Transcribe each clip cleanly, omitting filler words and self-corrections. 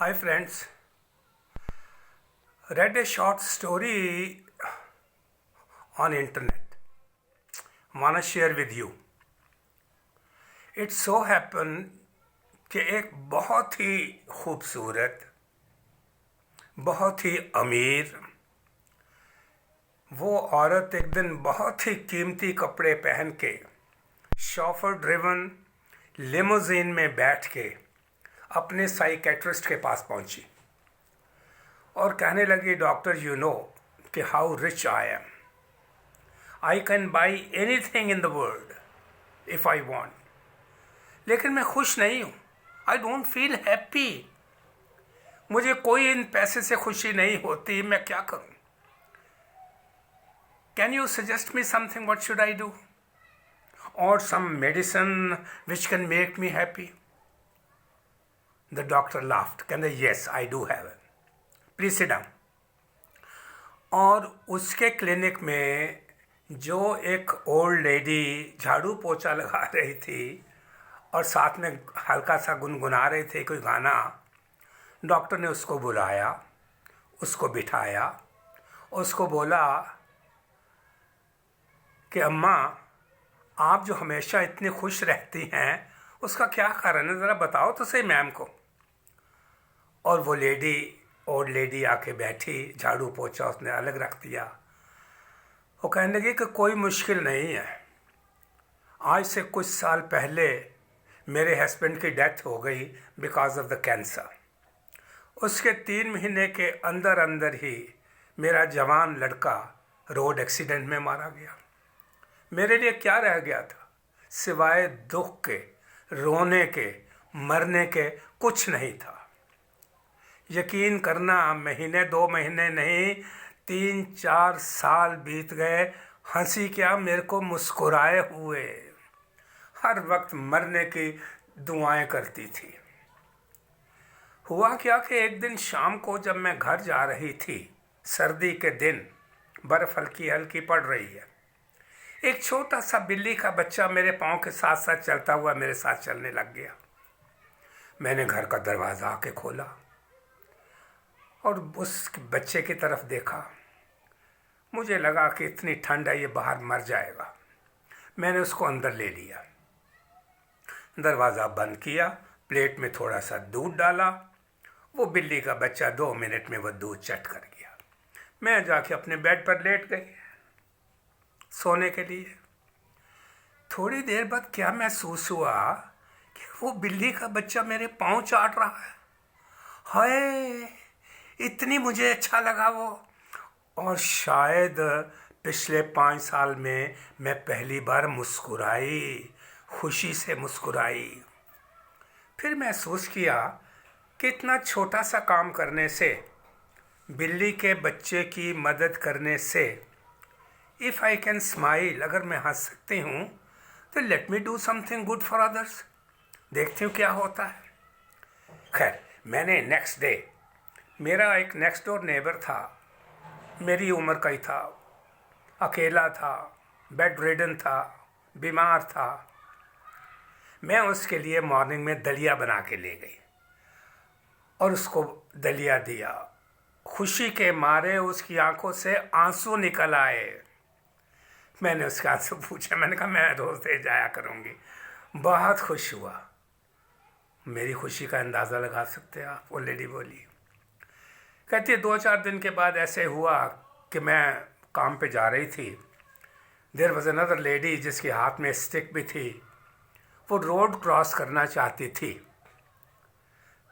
Hi friends, read a short story on internet. Wanna share with you. It so happened कि एक बहुत ही खूबसूरत, बहुत ही अमीर वो औरत एक दिन बहुत ही कीमती कपड़े पहन के शॉफर ड्रिवन लिमोजीन में बैठ के अपने साइकेट्रिस्ट के पास पहुंची और कहने लगी, डॉक्टर यू नो कि how rich I am, I can buy anything in the world if I want, लेकिन मैं खुश नहीं हूँ. I don't feel happy. मुझे कोई इन पैसे से खुशी नहीं होती. मैं क्या करूँ? Can you suggest me something? What should I do? और some medicine which can make me happy? The doctor laughed. कहते yes I do have it, please sit down. और उसके क्लिनिक में जो एक ओल्ड लेडी झाड़ू पोछा लगा रही थी और साथ में हल्का सा गुनगुना रहे थे कोई गाना, डॉक्टर ने उसको बुलाया, उसको बिठाया, उसको बोला कि अम्मा, आप जो हमेशा इतनी खुश रहती हैं उसका क्या कारण है, ज़रा बताओ तो सही मैम को. और वो लेडी, ओल्ड लेडी आके बैठी, झाड़ू पोछा उसने अलग रख दिया. वो कहने लगी कि कोई मुश्किल नहीं है. आज से कुछ साल पहले मेरे हस्बैंड की डेथ हो गई बिकॉज ऑफ द कैंसर. उसके 3 महीने के अंदर अंदर ही मेरा जवान लड़का रोड एक्सीडेंट में मारा गया. मेरे लिए क्या रह गया था सिवाय दुख के, रोने के, मरने के? कुछ नहीं था. यकीन करना, महीने 2 महीने नहीं, 3-4 साल बीत गए. हंसी क्या, मेरे को मुस्कुराए हुए. हर वक्त मरने की दुआएं करती थी. हुआ क्या कि एक दिन शाम को जब मैं घर जा रही थी, सर्दी के दिन, बर्फ हल्की हल्की पड़ रही है, एक छोटा सा बिल्ली का बच्चा मेरे पाँव के साथ साथ चलता हुआ मेरे साथ चलने लग गया. मैंने घर का दरवाज़ा आके खोला और उस बच्चे की तरफ देखा. मुझे लगा कि इतनी ठंड है, ये बाहर मर जाएगा. मैंने उसको अंदर ले लिया, दरवाज़ा बंद किया, प्लेट में थोड़ा सा दूध डाला. वो बिल्ली का बच्चा 2 मिनट में वो दूध चट कर गया. मैं जाके अपने बेड पर लेट गई सोने के लिए. थोड़ी देर बाद क्या महसूस हुआ कि वो बिल्ली का बच्चा मेरे पाँव चाट रहा है. हाय, इतनी मुझे अच्छा लगा वो. और शायद पिछले 5 साल में मैं पहली बार मुस्कुराई, खुशी से मुस्कुराई. फिर महसूस किया कि इतना छोटा सा काम करने से, बिल्ली के बच्चे की मदद करने से, इफ़ आई कैन स्माइल, अगर मैं हंस सकती हूँ तो let me do something good for others. देखती हूँ क्या होता है. खैर, मैंने नेक्स्ट डे, मेरा एक नेक्स्ट डोर नेबर था, मेरी उम्र का ही था, अकेला था, बेड रिडन था, बीमार था. मैं उसके लिए मॉर्निंग में दलिया बना के ले गई और उसको दलिया दिया. खुशी के मारे उसकी आंखों से आंसू निकल आए. मैंने उसके हाथ से पूछा, मैंने कहा मैं रोज़ दे जाया करूँगी. बहुत खुश हुआ. मेरी खुशी का अंदाज़ा लगा सकते हैं आप. वो लेडी बोली, कहती है 2-4 दिन के बाद ऐसे हुआ कि मैं काम पे जा रही थी. देयर वॉज अनदर लेडी जिसके हाथ में स्टिक भी थी. वो रोड क्रॉस करना चाहती थी.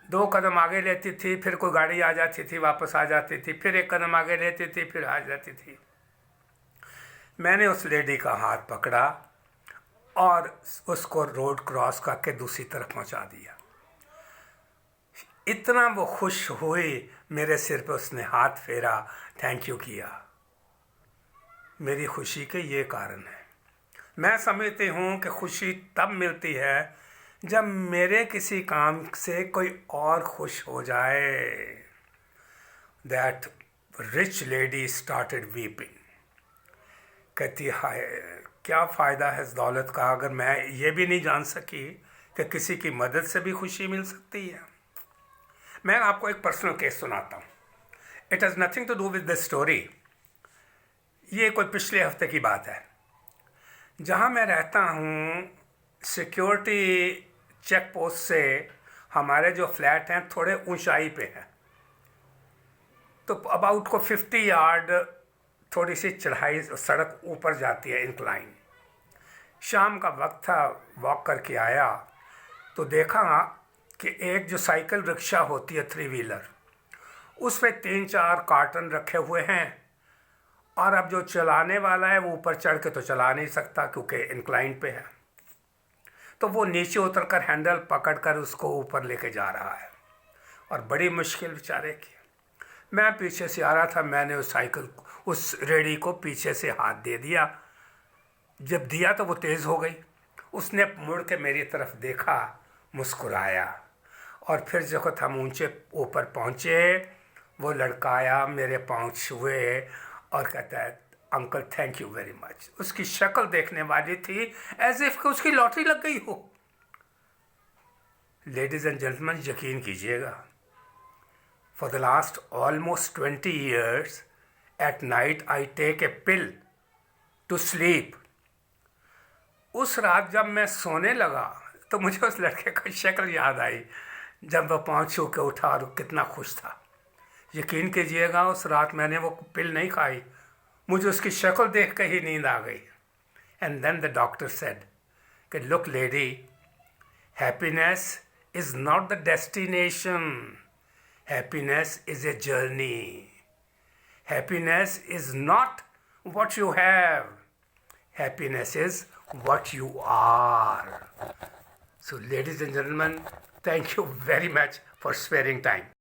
2 कदम आगे लेती थी, फिर कोई गाड़ी आ जाती थी, वापस आ जाती थी, फिर 1 कदम आगे लेती थी, फिर आ जाती थी. मैंने उस लेडी का हाथ पकड़ा और उसको रोड क्रॉस करके दूसरी तरफ पहुंचा दिया. इतना वो खुश हुई, मेरे सिर पे उसने हाथ फेरा, थैंक यू किया. मेरी खुशी के ये कारण है. मैं समझती हूँ कि खुशी तब मिलती है जब मेरे किसी काम से कोई और खुश हो जाए. That rich lady started weeping. कहती है क्या फ़ायदा है इस दौलत का अगर मैं ये भी नहीं जान सकी कि किसी की मदद से भी खुशी मिल सकती है. मैं आपको एक पर्सनल केस सुनाता हूँ. It has nothing to do with this story. ये कोई पिछले हफ्ते की बात है. जहाँ मैं रहता हूँ, सिक्योरिटी चेक पोस्ट से हमारे जो फ्लैट हैं थोड़े ऊंचाई पे हैं. तो अबाउट को 50 यार्ड थोड़ी सी चढ़ाई, सड़क ऊपर जाती है, इंक्लाइन. शाम का वक्त था, वॉक करके आया तो देखा कि एक जो साइकिल रिक्शा होती है, 3 व्हीलर, उस पे 3-4 कार्टन रखे हुए हैं. और अब जो चलाने वाला है वो ऊपर चढ़ के तो चला नहीं सकता क्योंकि इंक्लाइन पे है. तो वो नीचे उतरकर हैंडल पकड़कर उसको ऊपर लेके जा रहा है, और बड़ी मुश्किल बेचारे की. मैं पीछे से आ रहा था, मैंने उस रेडी को पीछे से हाथ दे दिया. जब दिया तो वो तेज़ हो गई. उसने मुड़ के मेरी तरफ देखा, मुस्कुराया, और फिर जब हम ऊंचे ऊपर पहुँचे, वो लड़का आया, मेरे पाँव छुए और कहता है, uncle thank you very much. उसकी शक्ल देखने वाली थी एज इफ कि उसकी लॉटरी लग गई हो. लेडीज एंड जेंटलमैन, यकीन कीजिएगा, for the last almost 20 years at night I take a pill to sleep. उस रात जब मैं सोने लगा तो मुझे उस लड़के की शक्ल याद आई जब वह पाँव छू के उठा और कितना खुश था. यकीन कीजिएगा, उस रात मैंने वो पिल नहीं खाई, मुझे उसकी शक्ल देख के ही नींद आ गई. And then the doctor said कि look lady, happiness is not the destination, happiness is a journey. Happiness is not what you have, happiness is what you are. So ladies and gentlemen, thank you very much for sparing time.